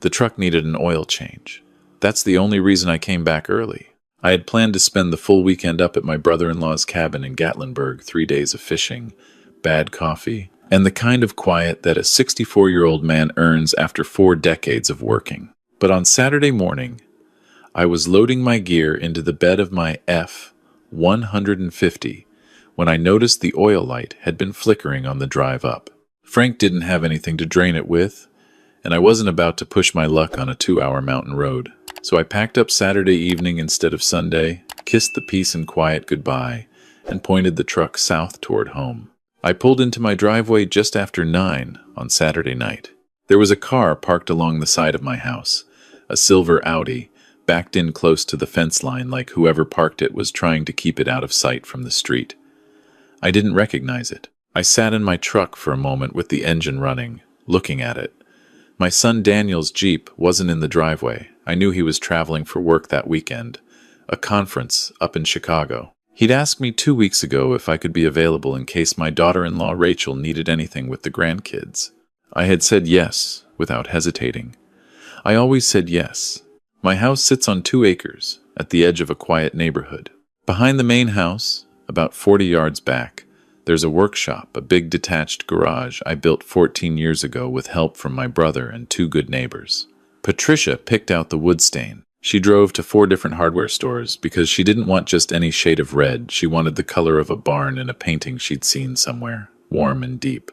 The truck needed an oil change. That's the only reason I came back early. I had planned to spend the full weekend up at my brother-in-law's cabin in Gatlinburg, 3 days of fishing, bad coffee, and the kind of quiet that a 64-year-old man earns after 4 decades of working. But on Saturday morning, I was loading my gear into the bed of my F-150 when I noticed the oil light had been flickering on the drive up. Frank didn't have anything to drain it with, and I wasn't about to push my luck on a 2-hour mountain road. So I packed up Saturday evening instead of Sunday, kissed the peace and quiet goodbye, and pointed the truck south toward home. I pulled into my driveway just after 9 on Saturday night. There was a car parked along the side of my house, a silver Audi, backed in close to the fence line like whoever parked it was trying to keep it out of sight from the street. I didn't recognize it. I sat in my truck for a moment with the engine running, looking at it. My son Daniel's Jeep wasn't in the driveway. I knew he was traveling for work that weekend, a conference up in Chicago. He'd asked me 2 weeks ago if I could be available in case my daughter-in-law Rachel needed anything with the grandkids. I had said yes, without hesitating. I always said yes. My house sits on 2 acres, at the edge of a quiet neighborhood. Behind the main house, about 40 yards back, there's a workshop, a big detached garage I built 14 years ago with help from my brother and 2 good neighbors. Patricia picked out the wood stain. She drove to 4 different hardware stores because she didn't want just any shade of red. She wanted the color of a barn in a painting she'd seen somewhere, warm and deep.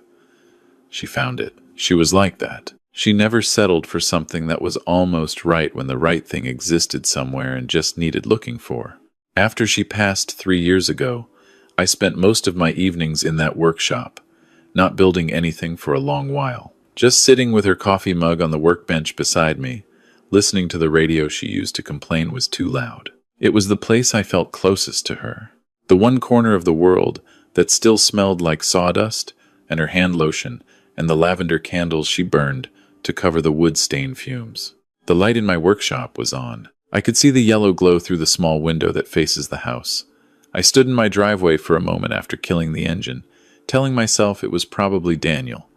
She found it. She was like that. She never settled for something that was almost right when the right thing existed somewhere and just needed looking for. After she passed 3 years ago, I spent most of my evenings in that workshop, not building anything for a long while, just sitting with her coffee mug on the workbench beside me, listening to the radio she used to complain was too loud. It was the place I felt closest to her, the one corner of the world that still smelled like sawdust and her hand lotion and the lavender candles she burned to cover the wood stain fumes. The light in my workshop was on. I could see the yellow glow through the small window that faces the house. I stood in my driveway for a moment after killing the engine, telling myself it was probably Daniel.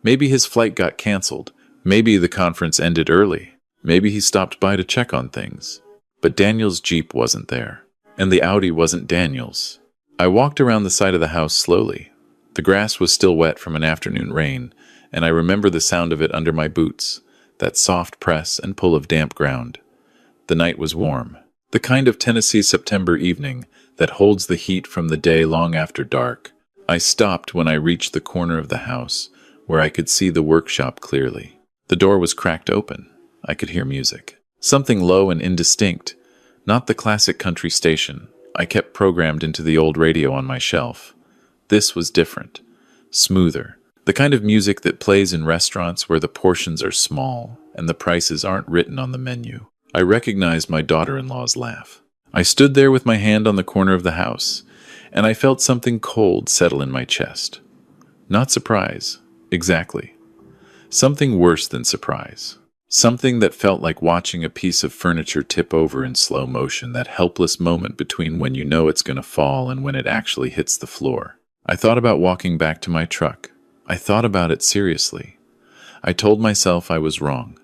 Maybe his flight got canceled. Maybe the conference ended early. Maybe he stopped by to check on things. But Daniel's Jeep wasn't there, and the Audi wasn't Daniel's. I walked around the side of the house slowly. The grass was still wet from an afternoon rain, and I remember the sound of it under my boots, that soft press and pull of damp ground. The night was warm, the kind of Tennessee September evening that holds the heat from the day long after dark. I stopped when I reached the corner of the house, where I could see the workshop clearly. The door was cracked open. I could hear music. Something low and indistinct, not the classic country station I kept programmed into the old radio on my shelf. This was different, smoother, the kind of music that plays in restaurants where the portions are small and the prices aren't written on the menu. I recognized my daughter-in-law's laugh. I stood there with my hand on the corner of the house, and I felt something cold settle in my chest. Not surprise, exactly. Something worse than surprise. Something that felt like watching a piece of furniture tip over in slow motion, that helpless moment between when you know it's going to fall and when it actually hits the floor. I thought about walking back to my truck. I thought about it seriously. I told myself I was wrong.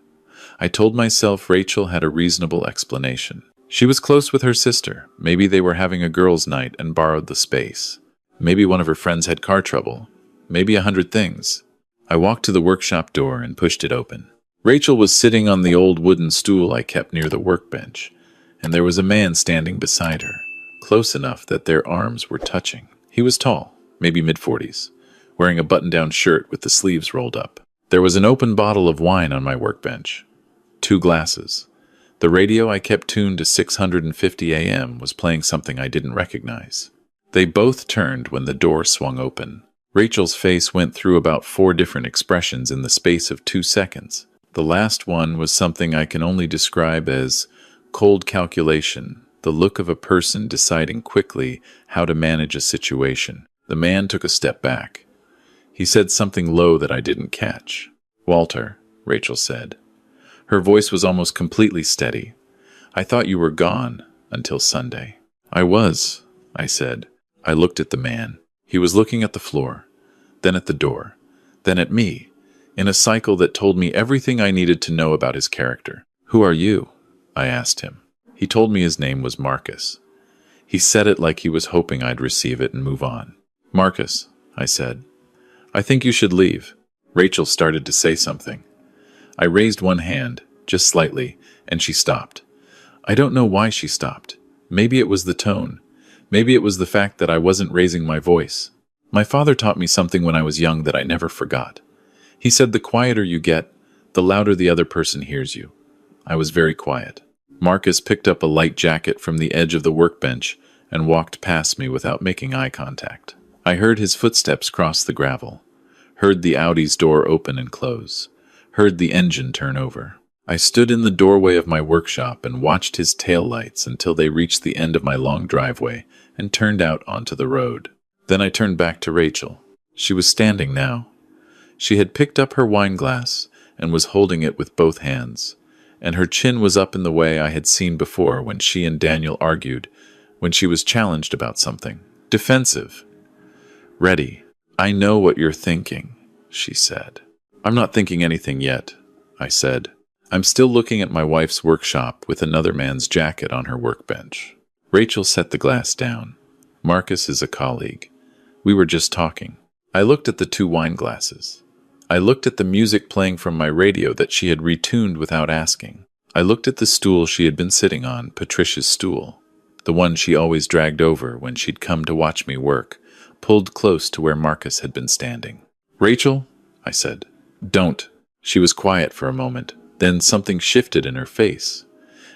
I told myself Rachel had a reasonable explanation. She was close with her sister. Maybe they were having a girls' night and borrowed the space. Maybe one of her friends had car trouble. Maybe 100 things. I walked to the workshop door and pushed it open. Rachel was sitting on the old wooden stool I kept near the workbench, and there was a man standing beside her, close enough that their arms were touching. He was tall, maybe mid-40s, wearing a button-down shirt with the sleeves rolled up. There was an open bottle of wine on my workbench. 2 glasses. The radio I kept tuned to 650 AM was playing something I didn't recognize. They both turned when the door swung open. Rachel's face went through about 4 different expressions in the space of 2 seconds. The last one was something I can only describe as cold calculation, the look of a person deciding quickly how to manage a situation. The man took a step back. He said something low that I didn't catch. "Walter," Rachel said. Her voice was almost completely steady. "I thought you were gone until Sunday." "I was," I said. I looked at the man. He was looking at the floor, then at the door, then at me. in a cycle that told me everything I needed to know about his character. "Who are you?" I asked him. He told me his name was Marcus. He said it like he was hoping I'd receive it and move on. "Marcus," I said, "I think you should leave." Rachel started to say something. I raised one hand, just slightly, and she stopped. I don't know why she stopped. Maybe it was the tone. Maybe it was the fact that I wasn't raising my voice. My father taught me something when I was young that I never forgot. He said the quieter you get, the louder the other person hears you. I was very quiet. Marcus picked up a light jacket from the edge of the workbench and walked past me without making eye contact. I heard his footsteps cross the gravel, heard the Audi's door open and close, heard the engine turn over. I stood in the doorway of my workshop and watched his taillights until they reached the end of my long driveway and turned out onto the road. Then I turned back to Rachel. She was standing now. She had picked up her wine glass and was holding it with both hands, and her chin was up in the way I had seen before when she and Daniel argued, when she was challenged about something. Defensive. "Ready. I know what you're thinking," she said. "I'm not thinking anything yet," I said. "I'm still looking at my wife's workshop with another man's jacket on her workbench." Rachel set the glass down. "Marcus is a colleague. We were just talking." I looked at the two wine glasses. I looked at the music playing from my radio that she had retuned without asking. I looked at the stool she had been sitting on, Patricia's stool, the one she always dragged over when she'd come to watch me work, pulled close to where Marcus had been standing. "Rachel," I said, "don't." She was quiet for a moment. Then something shifted in her face,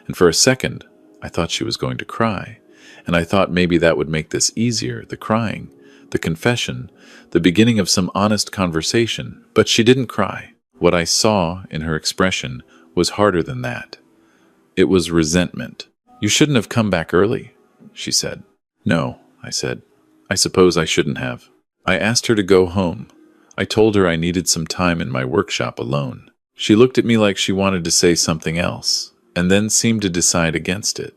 and for a second I thought she was going to cry, and I thought maybe that would make this easier, the crying, the confession, the beginning of some honest conversation, but she didn't cry. What I saw in her expression was harder than that. It was resentment. "You shouldn't have come back early," she said. "No," I said. "I suppose I shouldn't have." I asked her to go home. I told her I needed some time in my workshop alone. She looked at me like she wanted to say something else, and then seemed to decide against it.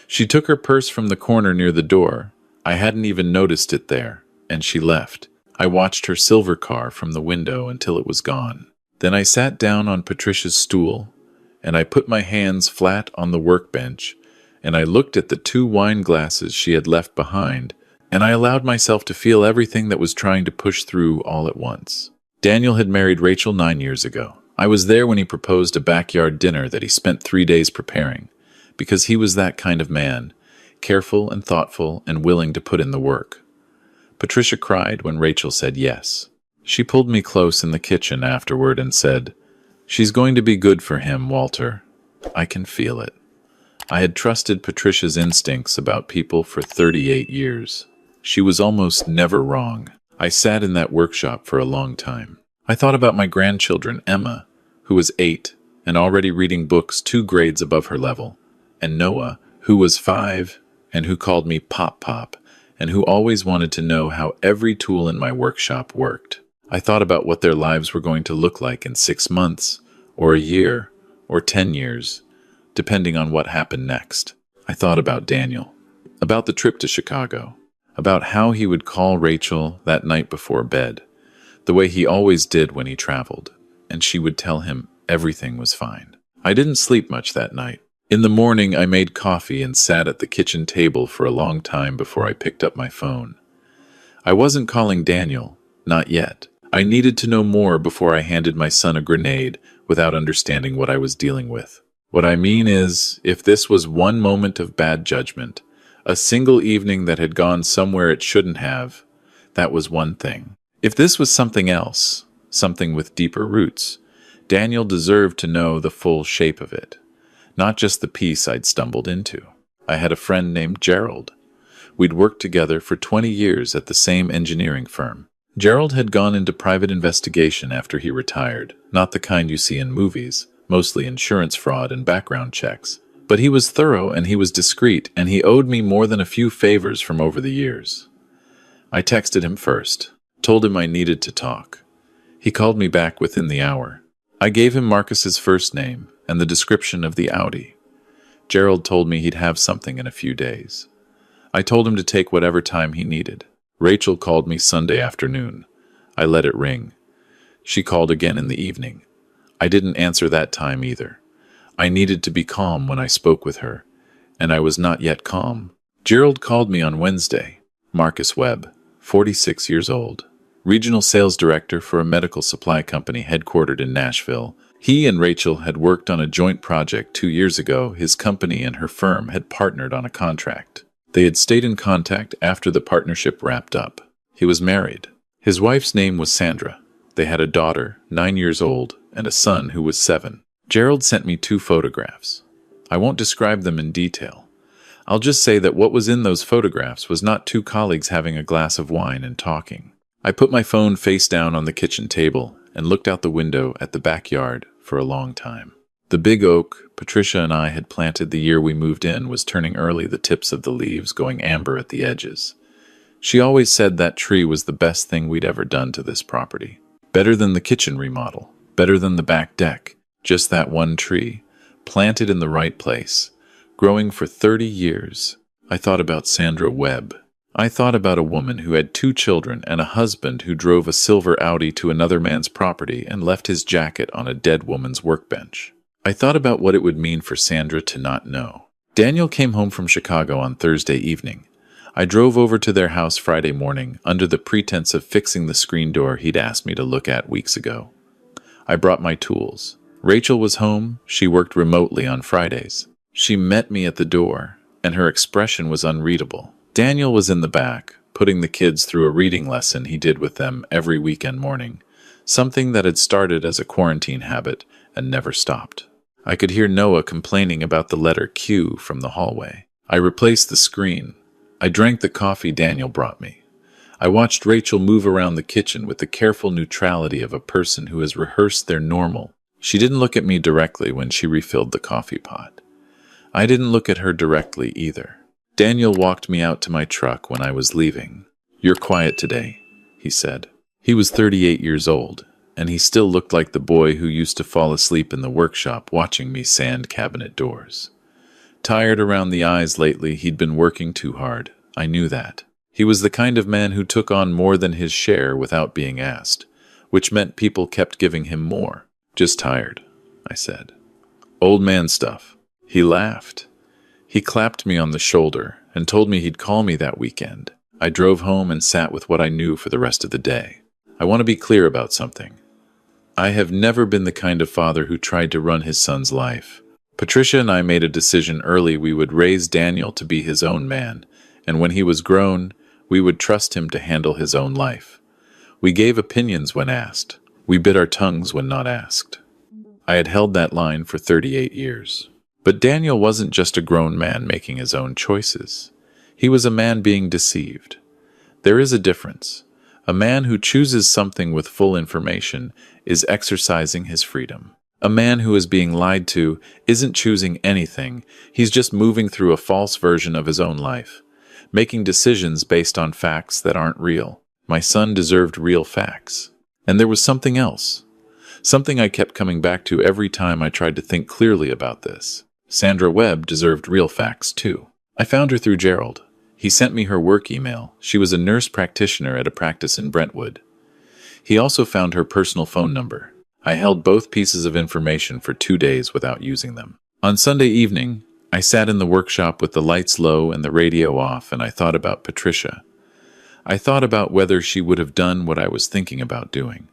She took her purse from the corner near the door. I hadn't even noticed it there, and she left. I watched her silver car from the window until it was gone. Then I sat down on Patricia's stool, and I put my hands flat on the workbench, and I looked at the two wine glasses she had left behind, and I allowed myself to feel everything that was trying to push through all at once. Daniel had married Rachel 9 years ago. I was there when he proposed a backyard dinner that he spent 3 days preparing, because he was that kind of man, careful and thoughtful and willing to put in the work. Patricia cried when Rachel said yes. She pulled me close in the kitchen afterward and said, "She's going to be good for him, Walter. I can feel it." I had trusted Patricia's instincts about people for 38 years. She was almost never wrong. I sat in that workshop for a long time. I thought about my grandchildren, Emma, who was 8 and already reading books 2 grades above her level, and Noah, who was 5 and who called me Pop Pop, and who always wanted to know how every tool in my workshop worked. I thought about what their lives were going to look like in 6 months, or a year, or 10 years, depending on what happened next. I thought about Daniel, about the trip to Chicago, about how he would call Rachel that night before bed, the way he always did when he traveled, and she would tell him everything was fine. I didn't sleep much that night. In the morning, I made coffee and sat at the kitchen table for a long time before I picked up my phone. I wasn't calling Daniel, not yet. I needed to know more before I handed my son a grenade without understanding what I was dealing with. What I mean is, if this was one moment of bad judgment, a single evening that had gone somewhere it shouldn't have, that was one thing. If this was something else, something with deeper roots, Daniel deserved to know the full shape of it, not just the piece I'd stumbled into. I had a friend named Gerald. We'd worked together for 20 years at the same engineering firm. Gerald had gone into private investigation after he retired, not the kind you see in movies, mostly insurance fraud and background checks. But he was thorough and he was discreet, and he owed me more than a few favors from over the years. I texted him first, told him I needed to talk. He called me back within the hour. I gave him Marcus's first name and the description of the Audi. Gerald told me he'd have something in a few days. I told him to take whatever time he needed. Rachel called me Sunday afternoon. I let it ring. She called again in the evening. I didn't answer that time either. I needed to be calm when I spoke with her, and I was not yet calm. Gerald called me on Wednesday. Marcus Webb, 46 years old, regional sales director for a medical supply company headquartered in Nashville. He and Rachel had worked on a joint project 2 years ago. His company and her firm had partnered on a contract. They had stayed in contact after the partnership wrapped up. He was married. His wife's name was Sandra. They had a daughter, 9 years old, and a son who was 7. Gerald sent me 2 photographs. I won't describe them in detail. I'll just say that what was in those photographs was not 2 colleagues having a glass of wine and talking. I put my phone face down on the kitchen table and looked out the window at the backyard for a long time. The big oak Patricia and I had planted the year we moved in was turning early, the tips of the leaves going amber at the edges. She always said that tree was the best thing we'd ever done to this property. Better than the kitchen remodel, better than the back deck. Just that one tree, planted in the right place, growing for 30 years. I thought about Sandra Webb. I thought about a woman who had 2 children and a husband who drove a silver Audi to another man's property and left his jacket on a dead woman's workbench. I thought about what it would mean for Sandra to not know. Daniel came home from Chicago on Thursday evening. I drove over to their house Friday morning under the pretense of fixing the screen door he'd asked me to look at weeks ago. I brought my tools. Rachel was home. She worked remotely on Fridays. She met me at the door, and her expression was unreadable. Daniel was in the back, putting the kids through a reading lesson he did with them every weekend morning, something that had started as a quarantine habit and never stopped. I could hear Noah complaining about the letter Q from the hallway. I replaced the screen. I drank the coffee Daniel brought me. I watched Rachel move around the kitchen with the careful neutrality of a person who has rehearsed their normal. She didn't look at me directly when she refilled the coffee pot. I didn't look at her directly either. Daniel walked me out to my truck when I was leaving. "You're quiet today," he said. He was 38 years old, and he still looked like the boy who used to fall asleep in the workshop watching me sand cabinet doors. Tired around the eyes lately, he'd been working too hard. I knew that. He was the kind of man who took on more than his share without being asked, which meant people kept giving him more. "Just tired," I said. "Old man stuff." He laughed. He clapped me on the shoulder and told me he'd call me that weekend. I drove home and sat with what I knew for the rest of the day. I want to be clear about something. I have never been the kind of father who tried to run his son's life. Patricia and I made a decision early we would raise Daniel to be his own man, and when he was grown, we would trust him to handle his own life. We gave opinions when asked. We bit our tongues when not asked. I had held that line for 38 years. But Daniel wasn't just a grown man making his own choices. He was a man being deceived. There is a difference. A man who chooses something with full information is exercising his freedom. A man who is being lied to isn't choosing anything. He's just moving through a false version of his own life, making decisions based on facts that aren't real. My son deserved real facts. And there was something else. Something I kept coming back to every time I tried to think clearly about this. Sandra Webb deserved real facts, too. I found her through Gerald. He sent me her work email. She was a nurse practitioner at a practice in Brentwood. He also found her personal phone number. I held both pieces of information for 2 days without using them. On Sunday evening, I sat in the workshop with the lights low and the radio off, and I thought about Patricia. I thought about whether she would have done what I was thinking about doing.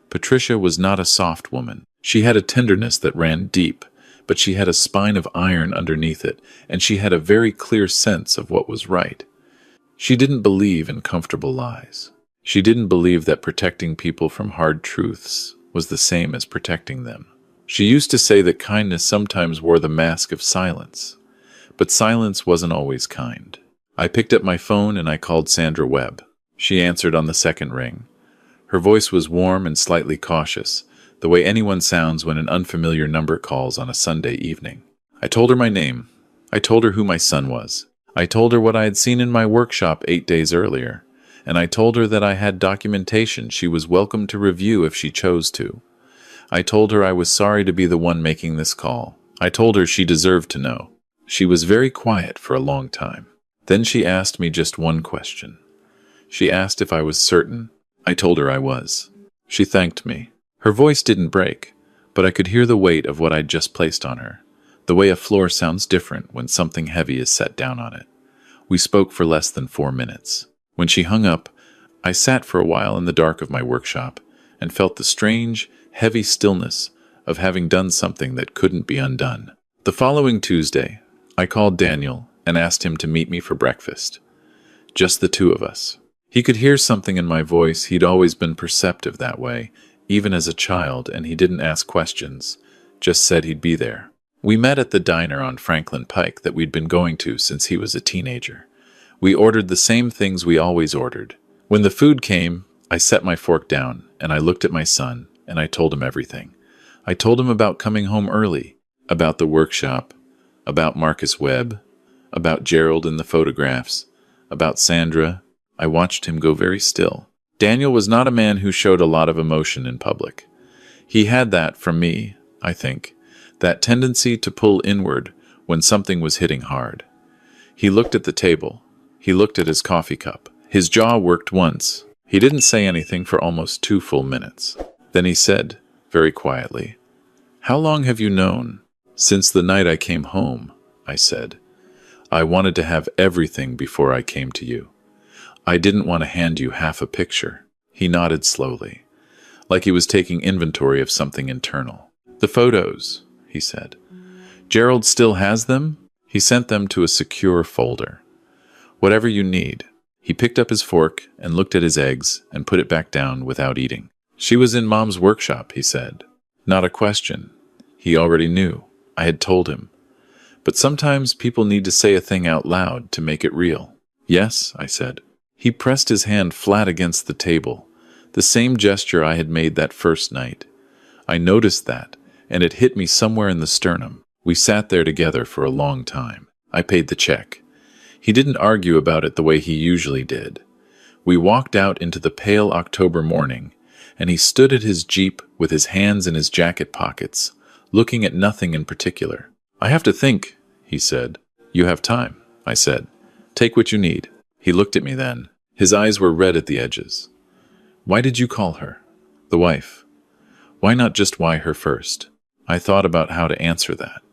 Patricia was not a soft woman. She had a tenderness that ran deep, but she had a spine of iron underneath it, and she had a very clear sense of what was right. She didn't believe in comfortable lies. She didn't believe that protecting people from hard truths was the same as protecting them. She used to say that kindness sometimes wore the mask of silence, but silence wasn't always kind. I picked up my phone and I called Sandra Webb. She answered on the second ring. Her voice was warm and slightly cautious, the way anyone sounds when an unfamiliar number calls on a Sunday evening. I told her my name. I told her who my son was. I told her what I had seen in my workshop 8 days earlier, and I told her that I had documentation she was welcome to review if she chose to. I told her I was sorry to be the one making this call. I told her she deserved to know. She was very quiet for a long time. Then she asked me just one question. She asked if I was certain. I told her I was. She thanked me. Her voice didn't break, but I could hear the weight of what I'd just placed on her, the way a floor sounds different when something heavy is set down on it. We spoke for less than 4 minutes. When she hung up, I sat for a while in the dark of my workshop and felt the strange, heavy stillness of having done something that couldn't be undone. The following Tuesday, I called Daniel and asked him to meet me for breakfast. Just the two of us. He could hear something in my voice. He'd always been perceptive that way, even as a child, and he didn't ask questions, just said he'd be there. We met at the diner on Franklin Pike that we'd been going to since he was a teenager. We ordered the same things we always ordered. When the food came, I set my fork down, and I looked at my son, and I told him everything. I told him about coming home early, about the workshop, about Marcus Webb, about Gerald and the photographs, about Sandra. I watched him go very still. Daniel was not a man who showed a lot of emotion in public. He had that from me, I think, that tendency to pull inward when something was hitting hard. He looked at the table. He looked at his coffee cup. His jaw worked once. He didn't say anything for almost 2 full minutes. Then he said, very quietly, "How long have you known?" "Since the night I came home," I said. "I wanted to have everything before I came to you. I didn't want to hand you half a picture." He nodded slowly, like he was taking inventory of something internal. "The photos," he said. "Gerald still has them?" He sent them to a secure folder. "Whatever you need." He picked up his fork and looked at his eggs and put it back down without eating. "She was in Mom's workshop," he said. Not a question. He already knew. I had told him. But sometimes people need to say a thing out loud to make it real. "Yes," I said. He pressed his hand flat against the table, the same gesture I had made that first night. I noticed that, and it hit me somewhere in the sternum. We sat there together for a long time. I paid the check. He didn't argue about it the way he usually did. We walked out into the pale October morning, and he stood at his Jeep with his hands in his jacket pockets, looking at nothing in particular. "I have to think," he said. "You have time," I said. "Take what you need." He looked at me then. His eyes were red at the edges. "Why did you call her? The wife. Why not just why her first?" I thought about how to answer that.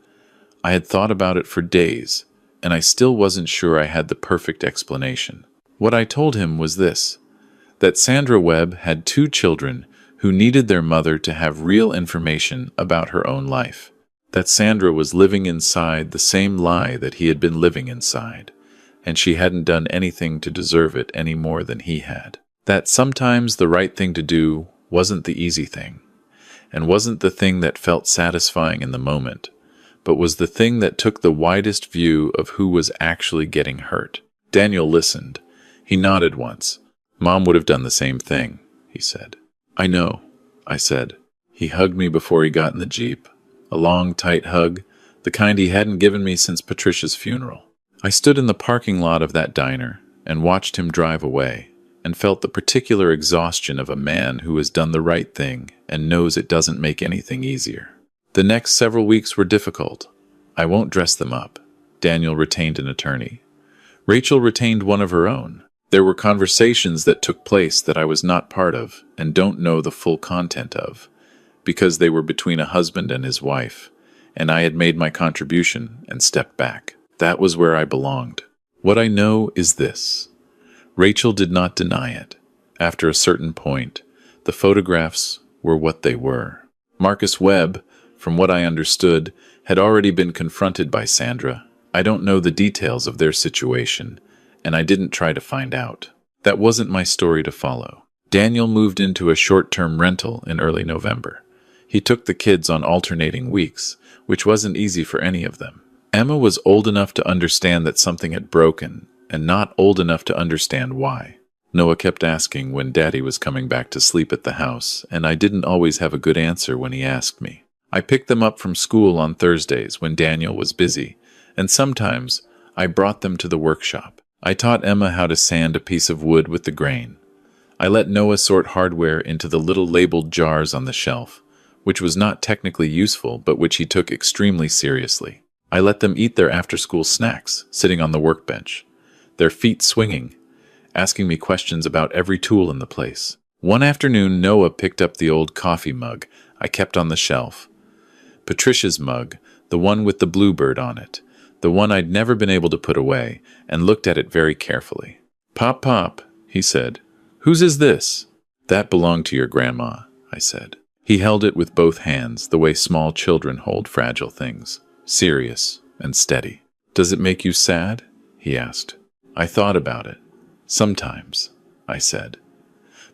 I had thought about it for days, and I still wasn't sure I had the perfect explanation. What I told him was this: that Sandra Webb had 2 children who needed their mother to have real information about her own life. That Sandra was living inside the same lie that he had been living inside, and she hadn't done anything to deserve it any more than he had. That sometimes the right thing to do wasn't the easy thing, and wasn't the thing that felt satisfying in the moment, but was the thing that took the widest view of who was actually getting hurt. Daniel listened. He nodded once. "Mom would have done the same thing," he said. "I know," I said. He hugged me before he got in the Jeep. A long, tight hug, the kind he hadn't given me since Patricia's funeral. I stood in the parking lot of that diner and watched him drive away, and felt the particular exhaustion of a man who has done the right thing and knows it doesn't make anything easier. The next several weeks were difficult. I won't dress them up. Daniel retained an attorney. Rachel retained one of her own. There were conversations that took place that I was not part of and don't know the full content of, because they were between a husband and his wife, and I had made my contribution and stepped back. That was where I belonged. What I know is this: Rachel did not deny it. After a certain point, the photographs were what they were. Marcus Webb, from what I understood, had already been confronted by Sandra. I don't know the details of their situation, and I didn't try to find out. That wasn't my story to follow. Daniel moved into a short-term rental in early November. He took the kids on alternating weeks, which wasn't easy for any of them. Emma was old enough to understand that something had broken, and not old enough to understand why. Noah kept asking when Daddy was coming back to sleep at the house, and I didn't always have a good answer when he asked me. I picked them up from school on Thursdays when Daniel was busy, and sometimes I brought them to the workshop. I taught Emma how to sand a piece of wood with the grain. I let Noah sort hardware into the little labeled jars on the shelf, which was not technically useful but which he took extremely seriously. I let them eat their after-school snacks, sitting on the workbench, their feet swinging, asking me questions about every tool in the place. One afternoon, Noah picked up the old coffee mug I kept on the shelf. Patricia's mug, the one with the bluebird on it, the one I'd never been able to put away, and looked at it very carefully. "Pop, pop," he said. "Whose is this?" "That belonged to your grandma," I said. He held it with both hands, the way small children hold fragile things, serious and steady. "Does it make you sad?" he asked. I thought about it. "Sometimes," I said.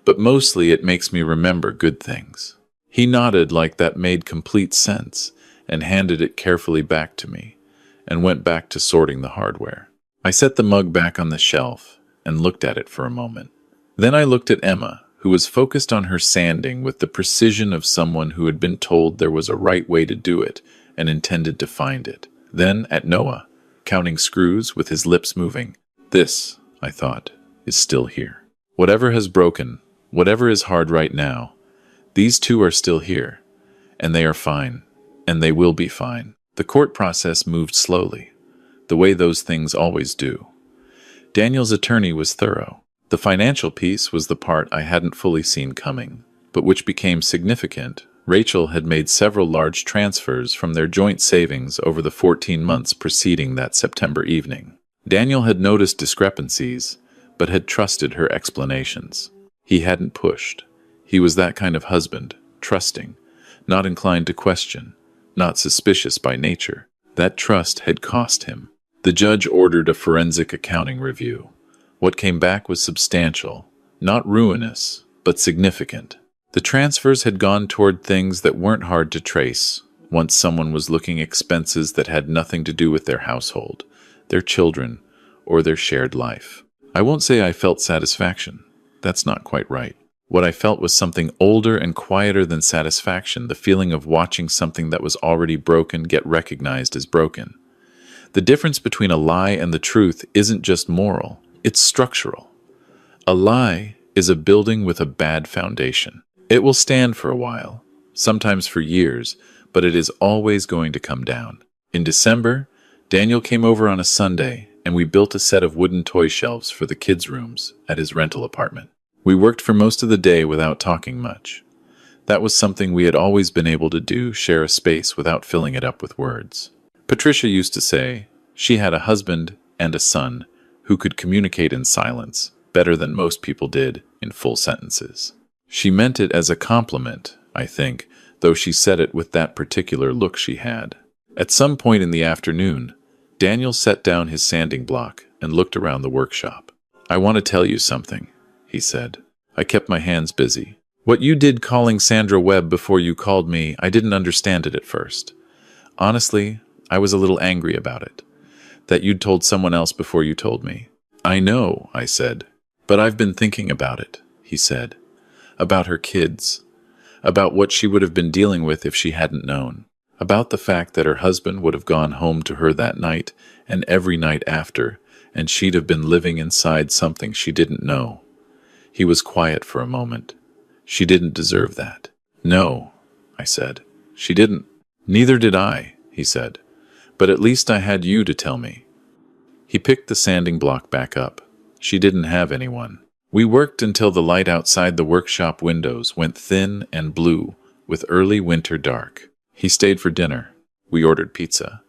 "But mostly it makes me remember good things." He nodded like that made complete sense and handed it carefully back to me and went back to sorting the hardware. I set the mug back on the shelf and looked at it for a moment. Then I looked at Emma, who was focused on her sanding with the precision of someone who had been told there was a right way to do it and intended to find it. Then at Noah, counting screws with his lips moving. This, I thought, is still here. Whatever has broken, whatever is hard right now, these two are still here, and they are fine, and they will be fine. The court process moved slowly, the way those things always do. Daniel's attorney was thorough. The financial piece was the part I hadn't fully seen coming, but which became significant. Rachel had made several large transfers from their joint savings over the 14 months preceding that September evening. Daniel had noticed discrepancies, but had trusted her explanations. He hadn't pushed. He was that kind of husband, trusting, not inclined to question, not suspicious by nature. That trust had cost him. The judge ordered a forensic accounting review. What came back was substantial, not ruinous, but significant. The transfers had gone toward things that weren't hard to trace, once someone was looking expenses that had nothing to do with their household, their children, or their shared life. I won't say I felt satisfaction. That's not quite right. What I felt was something older and quieter than satisfaction, the feeling of watching something that was already broken get recognized as broken. The difference between a lie and the truth isn't just moral, it's structural. A lie is a building with a bad foundation. It will stand for a while, sometimes for years, but it is always going to come down. In December, Daniel came over on a Sunday, and we built a set of wooden toy shelves for the kids' rooms at his rental apartment. We worked for most of the day without talking much. That was something we had always been able to do, share a space without filling it up with words. Patricia used to say she had a husband and a son who could communicate in silence better than most people did in full sentences. She meant it as a compliment, I think, though she said it with that particular look she had. At some point in the afternoon, Daniel set down his sanding block and looked around the workshop. "I want to tell you something," he said. I kept my hands busy. "What you did calling Sandra Webb before you called me, I didn't understand it at first. Honestly, I was a little angry about it. That you'd told someone else before you told me." "I know," I said. "But I've been thinking about it," he said. About her kids. About what she would have been dealing with if she hadn't known. About the fact that her husband would have gone home to her that night and every night after, and she'd have been living inside something she didn't know. He was quiet for a moment. "She didn't deserve that." "No," I said. "She didn't." "Neither did I," he said. "But at least I had you to tell me." He picked the sanding block back up. She didn't have anyone. We worked until the light outside the workshop windows went thin and blue with early winter dark. He stayed for dinner. We ordered pizza,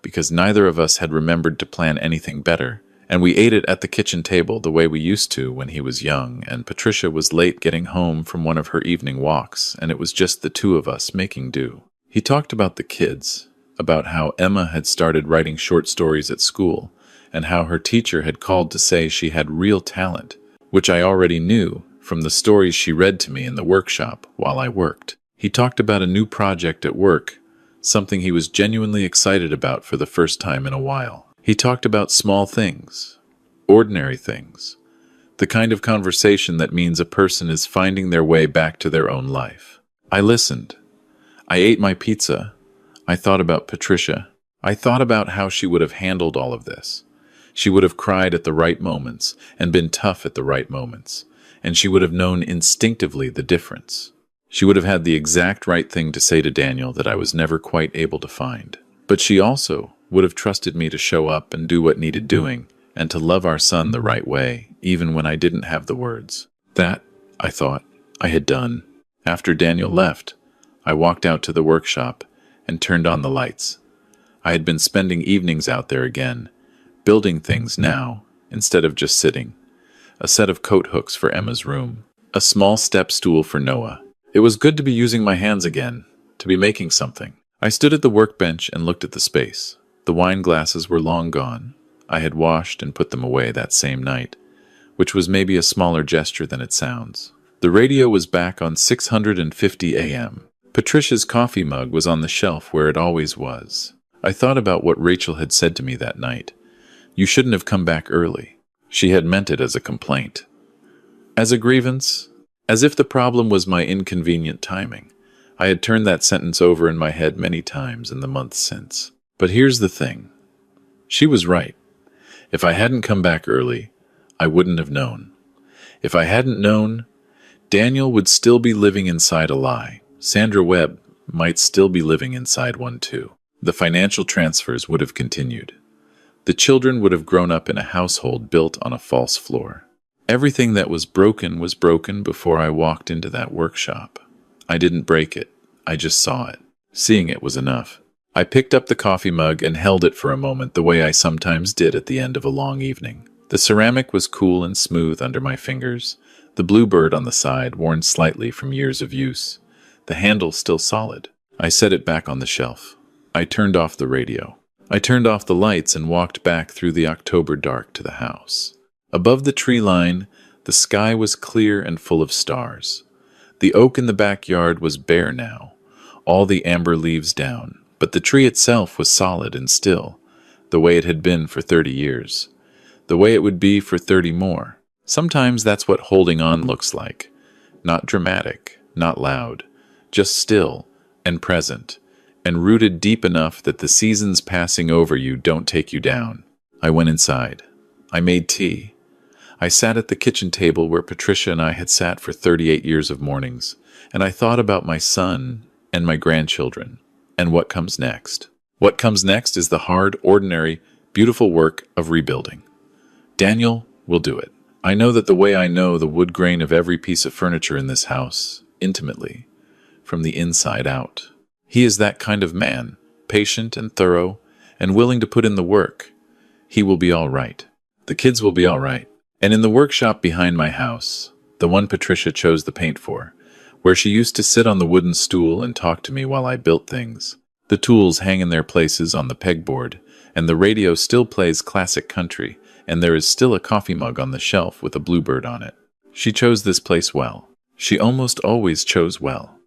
because neither of us had remembered to plan anything better, and we ate it at the kitchen table the way we used to when he was young, and Patricia was late getting home from one of her evening walks, and it was just the two of us making do. He talked about the kids, about how Emma had started writing short stories at school, and how her teacher had called to say she had real talent, which I already knew from the stories she read to me in the workshop while I worked. He talked about a new project at work, something he was genuinely excited about for the first time in a while. He talked about small things, ordinary things, the kind of conversation that means a person is finding their way back to their own life. I listened. I ate my pizza. I thought about Patricia. I thought about how she would have handled all of this. She would have cried at the right moments and been tough at the right moments, and she would have known instinctively the difference. She would have had the exact right thing to say to Daniel that I was never quite able to find. But she also would have trusted me to show up and do what needed doing, and to love our son the right way, even when I didn't have the words. That, I thought, I had done. After Daniel left, I walked out to the workshop and turned on the lights. I had been spending evenings out there again, building things now, instead of just sitting. A set of coat hooks for Emma's room. A small step stool for Noah. It was good to be using my hands again, to be making something. I stood at the workbench and looked at the space. The wine glasses were long gone. I had washed and put them away that same night, which was maybe a smaller gesture than it sounds. The radio was back on 650 AM. Patricia's coffee mug was on the shelf where it always was. I thought about what Rachel had said to me that night. You shouldn't have come back early. She had meant it as a complaint. As a grievance? As if the problem was my inconvenient timing. I had turned that sentence over in my head many times in the months since. But here's the thing. She was right. If I hadn't come back early, I wouldn't have known. If I hadn't known, Daniel would still be living inside a lie. Sandra Webb might still be living inside one too. The financial transfers would have continued. The children would have grown up in a household built on a false floor. Everything that was broken before I walked into that workshop. I didn't break it. I just saw it. Seeing it was enough. I picked up the coffee mug and held it for a moment the way I sometimes did at the end of a long evening. The ceramic was cool and smooth under my fingers, the bluebird on the side worn slightly from years of use, the handle still solid. I set it back on the shelf. I turned off the radio. I turned off the lights and walked back through the October dark to the house. Above the tree line, the sky was clear and full of stars. The oak in the backyard was bare now, all the amber leaves down, but the tree itself was solid and still, the way it had been for 30 years, the way it would be for 30 more. Sometimes that's what holding on looks like. Not dramatic, not loud, just still and present, and rooted deep enough that the seasons passing over you don't take you down. I went inside. I made tea. I sat at the kitchen table where Patricia and I had sat for 38 years of mornings, and I thought about my son and my grandchildren, and what comes next. What comes next is the hard, ordinary, beautiful work of rebuilding. Daniel will do it. I know that the way I know the wood grain of every piece of furniture in this house, intimately, from the inside out. He is that kind of man, patient and thorough, and willing to put in the work. He will be all right. The kids will be all right. And in the workshop behind my house, the one Patricia chose the paint for, where she used to sit on the wooden stool and talk to me while I built things, the tools hang in their places on the pegboard, and the radio still plays classic country, and there is still a coffee mug on the shelf with a bluebird on it. She chose this place well. She almost always chose well.